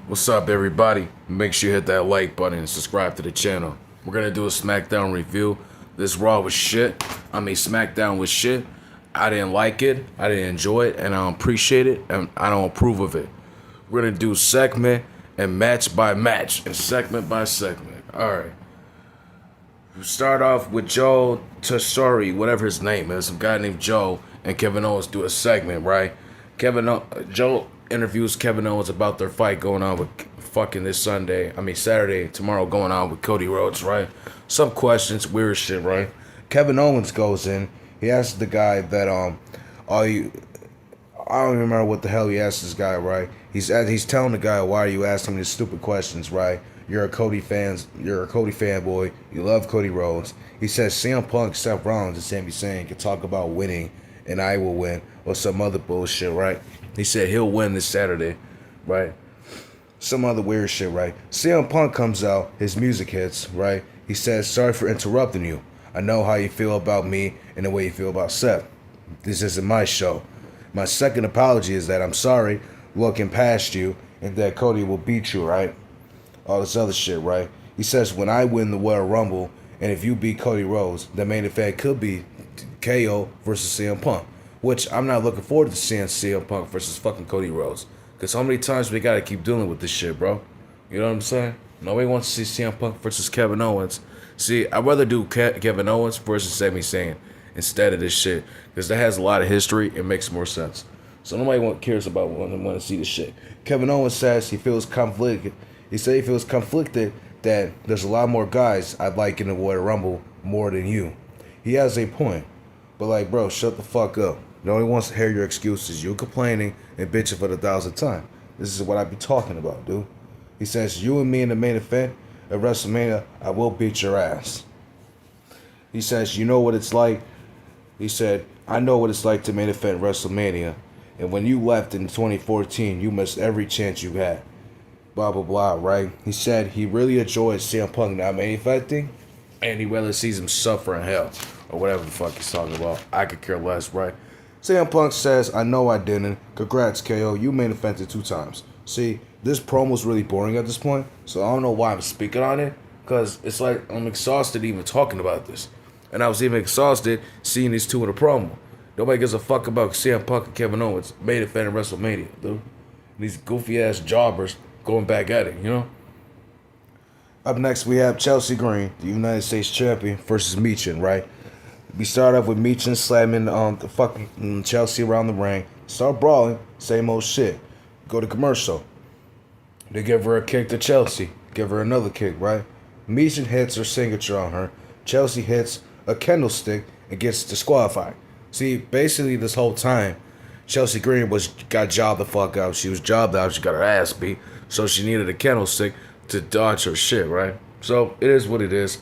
What's up, everybody? Make sure you hit that like button and subscribe to the channel. We're gonna do a Smackdown review. This Raw was shit. Smackdown was shit. I didn't like it. I didn't enjoy it, and I don't appreciate it, and I don't approve of it. We're gonna do segment and match by match and segment by segment. All right. We start off with Joe Tessori, whatever his name is. Some guy named Joe and Kevin Owens do a segment, right? Joe interviews Kevin Owens about their fight going on with fucking this Saturday, tomorrow going on with Cody Rhodes, right? Some questions, weird shit, right? Kevin Owens goes in. He asks the guy that I don't even remember what the hell he asked this guy, right? He's telling the guy, why are you asking me these stupid questions, right? You're a Cody fanboy. You love Cody Rhodes. He says CM Punk, Seth Rollins, and Sami Zayn can talk about winning, and I will win, or some other bullshit, right? He said he'll win this Saturday, right? Some other weird shit, right? CM Punk comes out, his music hits, right? He says, sorry for interrupting you. I know how you feel about me and the way you feel about Seth. This isn't my show. My second apology is that I'm sorry looking past you and that Cody will beat you, right? All this other shit, right? He says, when I win the Royal Rumble and if you beat Cody Rhodes, the main event could be KO versus CM Punk. Which I'm not looking forward to seeing CM Punk versus fucking Cody Rhodes. Because how many times we gotta keep dealing with this shit, bro? You know what I'm saying? Nobody wants to see CM Punk versus Kevin Owens. See, I'd rather do Kevin Owens versus Sami Zayn instead of this shit. Because that has a lot of history. It makes more sense. So nobody cares about want to see this shit. Kevin Owens says he feels conflicted. He said he feels conflicted that there's a lot more guys I'd like in the Royal Rumble more than you. He has a point. But like, bro, shut the fuck up. Nobody wants to hear your excuses. You're complaining and bitching for the 1,000th time. This is what I be talking about, dude. He says, you and me in the main event at WrestleMania, I will beat your ass. He says, you know what it's like? He said, I know what it's like to main event WrestleMania. And when you left in 2014, you missed every chance you had. Blah, blah, blah, right? He said he really enjoys CM Punk not main eventing, and he rather sees him suffer in hell. Or whatever the fuck he's talking about. I could care less, right? CM Punk says, I know I didn't. Congrats, KO. You main evented 2 times. See, this promo's really boring at this point, so I don't know why I'm speaking on it, because it's like I'm exhausted even talking about this. And I was even exhausted seeing these two in a promo. Nobody gives a fuck about CM Punk and Kevin Owens main event in WrestleMania, dude. These goofy-ass jobbers going back at it, you know? Up next, we have Chelsea Green, the United States champion, versus Michin, right? We start off with Michin slamming the fucking Chelsea around the ring. Start brawling, same old shit. Go to commercial. They give her a kick to Chelsea. Give her another kick, right? Michin hits her signature on her. Chelsea hits a candlestick and gets disqualified. See, basically this whole time, Chelsea Green got jobbed the fuck out. She was jobbed out. She got her ass beat. So she needed a candlestick to dodge her shit, right? So it is what it is.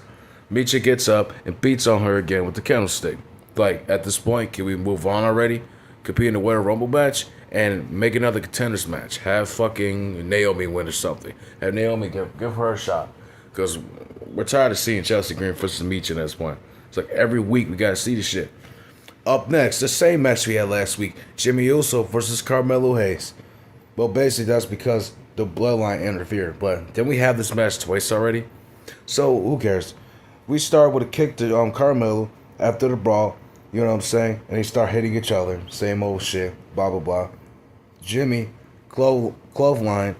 Michin gets up and beats on her again with the candlestick. Like, at this point, can we move on already? Compete in the Royal Rumble match and make another contenders match. Have fucking Naomi win or something. Have Naomi give her a shot. Because we're tired of seeing Chelsea Green versus Michin at this point. It's like every week we gotta see this shit. Up next, the same match we had last week. Jimmy Uso versus Carmelo Hayes. Well, basically that's because the bloodline interfered. But then we have this match twice already. So who cares? We start with a kick to Carmelo after the brawl, you know what I'm saying? And they start hitting each other. Same old shit, blah, blah, blah. Jimmy, clothesline,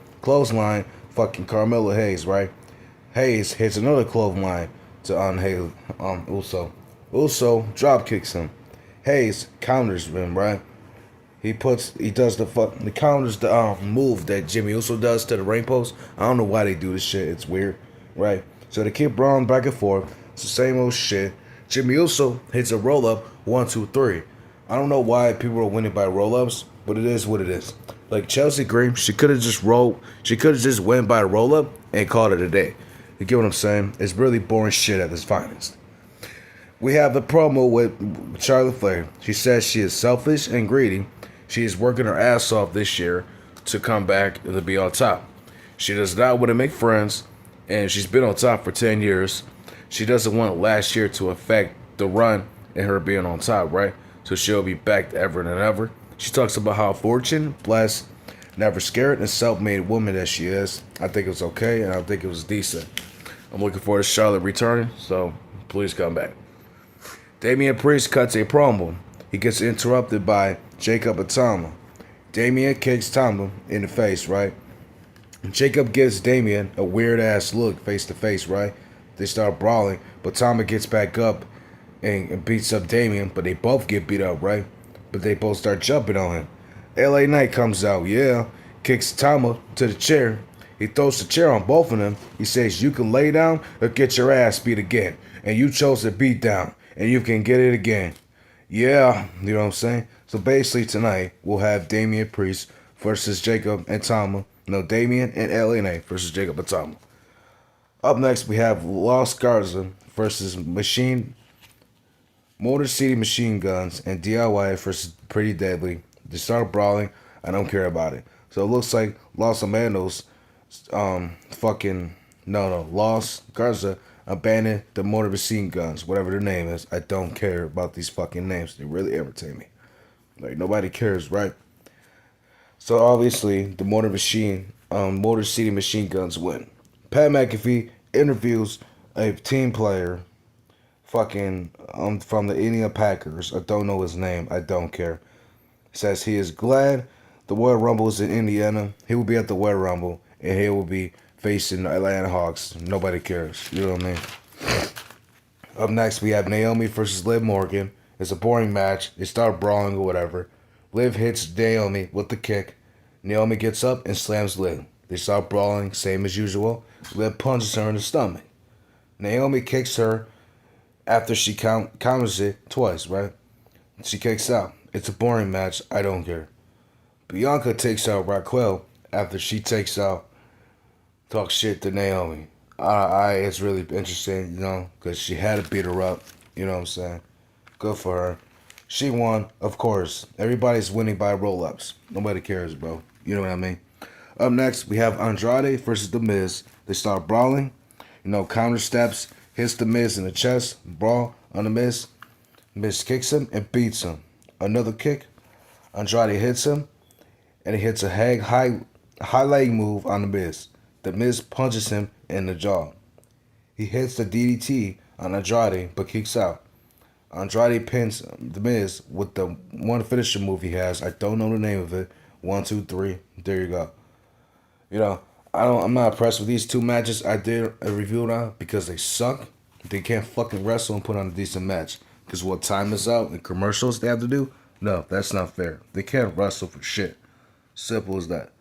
fucking Carmelo Hayes, right? Hayes hits another clothesline to Uso. Uso drop kicks him. Hayes counters him, right? He counters the move that Jimmy Uso does to the ring post. I don't know why they do this shit. It's weird, right? So they keep brawling back and forth. It's the same old shit. Jimmy Uso hits a roll-up, 1, 2, 3. I don't know why people are winning by roll-ups, but it is what it is. Like Chelsea Green, she could have just went by a roll-up and called it a day. You get what I'm saying? It's really boring shit at its finest. We have the promo with Charlotte Flair. She says she is selfish and greedy. She is working her ass off this year to come back and to be on top. She does not want to make friends. And she's been on top for 10 years. She doesn't want last year to affect the run and her being on top, right? So she'll be back ever and ever. She talks about how fortune blessed Never scared and self-made woman that she is. I think it was okay, and I think it was decent. I'm looking forward to Charlotte returning, so please come back. Damian Priest cuts a promo. He gets interrupted by Jacob and Tama. Damian kicks Tama in the face, right? Jacob gives Damian a weird ass look face to face, right? They start brawling, but Tama gets back up and beats up Damian, but they both get beat up, right? But they both start jumping on him. LA Knight comes out, yeah, kicks Tama to the chair. He throws the chair on both of them. He says, you can lay down or get your ass beat again. And you chose to beat down, and you can get it again. Yeah, you know what I'm saying? So basically tonight, we'll have Damian Priest versus Jacob and Tama. No, Damian and LA Knight versus Jacob and Tama. Up next, we have Los Garza versus Motor City Machine Guns and DIY versus Pretty Deadly. They start brawling. I don't care about it. So it looks like Los Amanos, Los Garza abandoned the Motor Machine Guns, whatever their name is. I don't care about these fucking names. They really irritate me. Like, nobody cares, right? So obviously, the Motor City Machine Guns win. Pat McAfee interviews a team player, from the Indiana Packers. I don't know his name. I don't care. Says he is glad the Royal Rumble is in Indiana. He will be at the Royal Rumble, and he will be facing the Atlanta Hawks. Nobody cares. You know what I mean? Up next, we have Naomi versus Liv Morgan. It's a boring match. They start brawling or whatever. Liv hits Naomi with the kick. Naomi gets up and slams Liv. They start brawling, same as usual. Liv punches her in the stomach. Naomi kicks her after she counters it twice, right? She kicks out. It's a boring match. I don't care. Bianca takes out Raquel after she talks shit to Naomi. It's really interesting, because she had to beat her up. You know what I'm saying? Good for her. She won, of course. Everybody's winning by roll-ups. Nobody cares, bro. You know what I mean? Up next, we have Andrade versus The Miz. They start brawling. Counter steps, hits The Miz in the chest, brawl on The Miz. Miz kicks him and beats him. Another kick. Andrade hits him, and he hits a high leg move on The Miz. The Miz punches him in the jaw. He hits the DDT on Andrade, but kicks out. Andrade pins The Miz with the one finisher move he has. I don't know the name of it. 1, 2, 3. There you go. I'm not impressed with these two matches. I did a review on because they suck. They can't fucking wrestle and put on a decent match. Because what time is out and commercials they have to do? No, that's not fair. They can't wrestle for shit. Simple as that.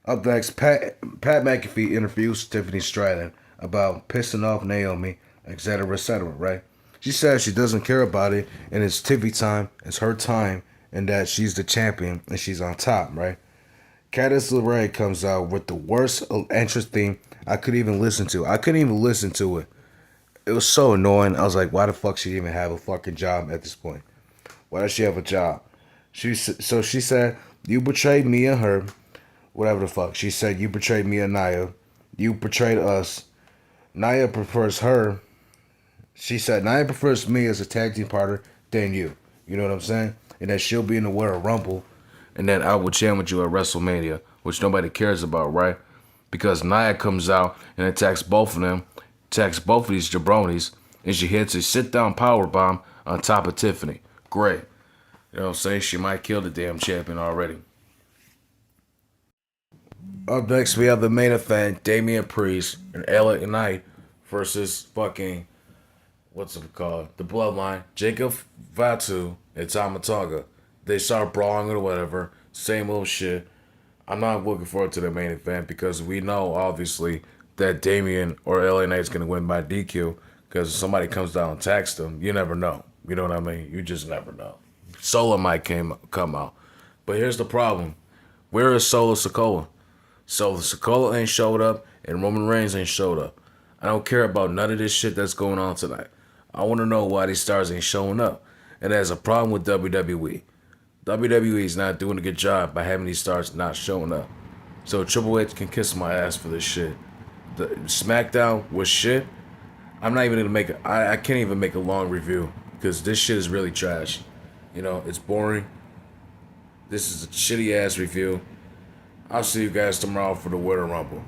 Up next, Pat McAfee interviews Tiffany Stratton about pissing off Naomi, etc., right? She says she doesn't care about it, and it's Tiffy time, it's her time, and that she's the champion, and she's on top, right? Candice LeRae comes out with the worst entrance theme I could even listen to. I couldn't even listen to it. It was so annoying. I was like, why the fuck she even have a fucking job at this point? Why does she have a job? She said, you betrayed me and her. Whatever the fuck. She said, you betrayed me and Nia. You betrayed us. Nia prefers her. She said, Nia prefers me as a tag team partner than you. You know what I'm saying? And that she'll be in the Royal Rumble. And then I will challenge you at WrestleMania, which nobody cares about, right? Because Nia comes out and attacks both of them, attacks both of these jabronis, and she hits a sit-down powerbomb on top of Tiffany. Great. You know what I'm saying? She might kill the damn champion already. Up next, we have the main event, Damian Priest and LA Knight versus what's it called? The Bloodline, Jacob Fatu and Tama Tonga. They start brawling or whatever. Same old shit. I'm not looking forward to the main event because we know, obviously, that Damian or LA Knight's going to win by DQ because if somebody comes down and attacks them, you never know. You know what I mean? You just never know. Solo might come out. But here's the problem. Where is Solo Sikoa? Solo Sikoa ain't showed up and Roman Reigns ain't showed up. I don't care about none of this shit that's going on tonight. I want to know why these stars ain't showing up. And there's a problem with WWE. WWE is not doing a good job by having these stars not showing up. So Triple H can kiss my ass for this shit. The Smackdown was shit. I'm not even gonna I can't even make a long review because this shit is really trash. It's boring. This is a shitty ass review. I'll see you guys tomorrow for the Winter Rumble.